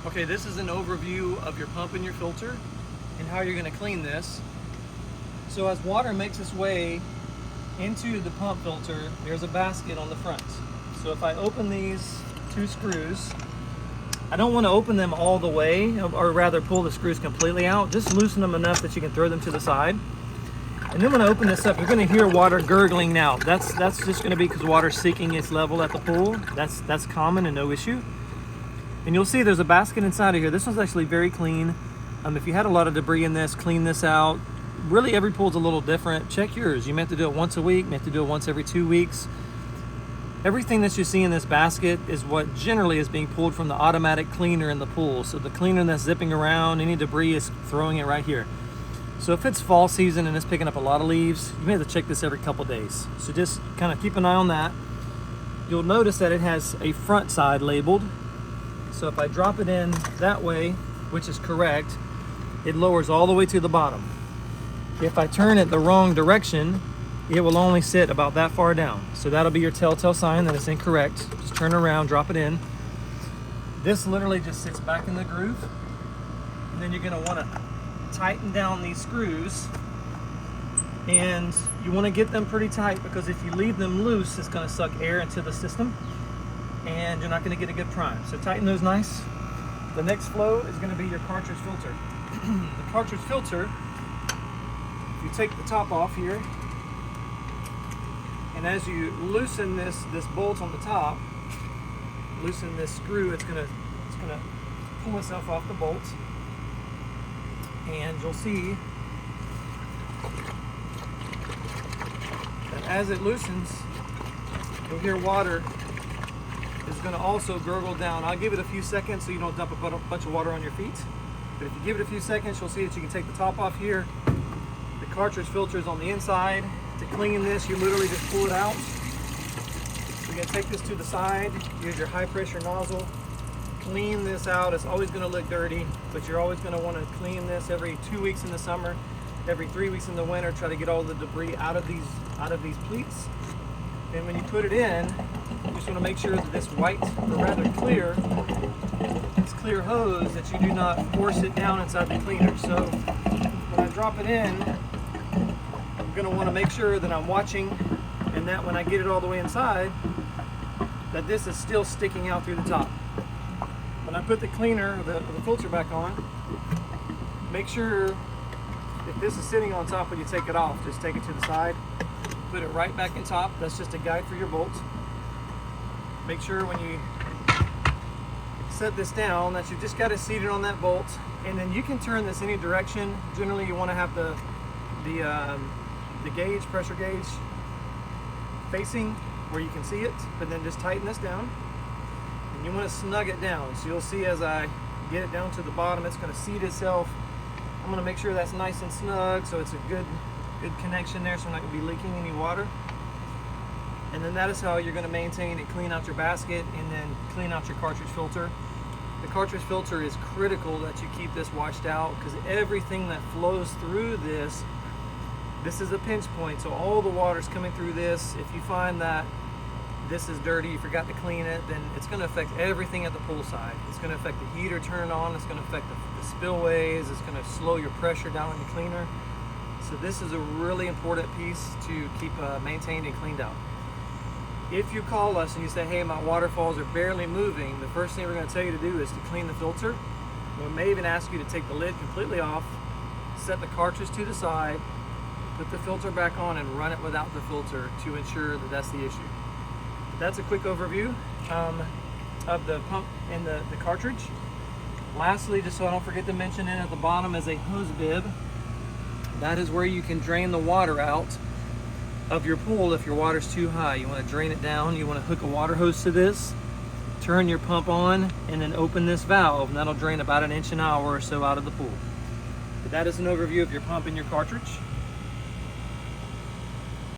Okay, this is an overview of your pump and your filter and how you're going to clean this. So as water makes its way into the pump filter, there's a basket on the front. So if I open these two screws, I don't want to open them all the way, or rather pull the screws completely out. Just loosen them enough that you can throw them to the side. And then when I open this up, you're going to hear water gurgling now. That's just going to be because water's seeking its level at the pool. That's common and no issue. And you'll see there's a basket inside of here. This one's actually very clean. If you had a lot of debris in this, clean this out. Really, every pool's a little different. Check yours. You may have to do it once a week, you may have to do it once every 2 weeks. Everything that you see in this basket is what generally is being pulled from the automatic cleaner in the pool. So the cleaner that's zipping around, any debris is throwing it right here. So if it's fall season and it's picking up a lot of leaves, you may have to check this every couple days. So just kind of keep an eye on that. You'll notice that it has a front side labeled. So if I drop it in that way, which is correct, it lowers all the way to the bottom. If I turn it the wrong direction, it will only sit about that far down. So that'll be your telltale sign that it's incorrect. Just turn around, drop it in. This literally just sits back in the groove. And then you're gonna wanna tighten down these screws. And you wanna get them pretty tight because if you leave them loose, it's gonna suck air into the system and you're not gonna get a good prime. So tighten those nice. The next flow is gonna be your cartridge filter. The cartridge filter, if you take the top off here, and as you loosen this bolt on the top, loosen this screw, it's gonna pull itself off the bolt, and you'll see that as it loosens, you'll hear water is gonna also gurgle down. I'll give it a few seconds so you don't dump a bunch of water on your feet. But if you give it a few seconds, you'll see that you can take the top off here. The cartridge filter is on the inside. To clean this, you literally just pull it out. You're gonna take this to the side, use your high pressure nozzle, clean this out. It's always gonna look dirty, but you're always gonna wanna clean this every 2 weeks in the summer, every 3 weeks in the winter, try to get all the debris out of these pleats. And when you put it in, you just wanna make sure that this white, or rather clear, this clear hose, that you do not force it down inside the cleaner. So when I drop it in, I'm going to want to make sure that I'm watching and that when I get it all the way inside, that this is still sticking out through the top. When I put the cleaner, the filter back on, make sure if this is sitting on top when you take it off, just take it to the side, put it right back in top. That's just a guide for your bolt. Make sure when you set this down that you just got to seat it on that bolt, and then you can turn this any direction. Generally you want to have the gauge, pressure gauge, facing where you can see it, but then just tighten this down. And you want to snug it down. So you'll see as I get it down to the bottom, it's going to seat itself. I'm going to make sure that's nice and snug so it's a good connection there, so I'm not going to be leaking any water. And then that is how you're going to maintain and clean out your basket and then clean out your cartridge filter. The cartridge filter is critical that you keep this washed out because everything that flows through this is a pinch point. So all the water's coming through this. If you find that this is dirty, you forgot to clean it, then it's going to affect everything at the pool side. It's going to affect the heater turn on. It's going to affect the spillways. It's going to slow your pressure down on your cleaner. So this is a really important piece to keep maintained and cleaned out. If you call us and you say, hey, my waterfalls are barely moving, the first thing we're going to tell you to do is to clean the filter. We may even ask you to take the lid completely off, set the cartridge to the side, put the filter back on, and run it without the filter to ensure that that's the issue. That's a quick overview of the pump and the cartridge. Lastly, just so I don't forget to mention it, at the bottom is a hose bib. That is where you can drain the water out of your pool if your water's too high. You want to drain it down. You want to hook a water hose to this, turn your pump on, and then open this valve, and that'll drain about 1 inch an hour or so out of the pool. But that is an overview of your pump and your cartridge.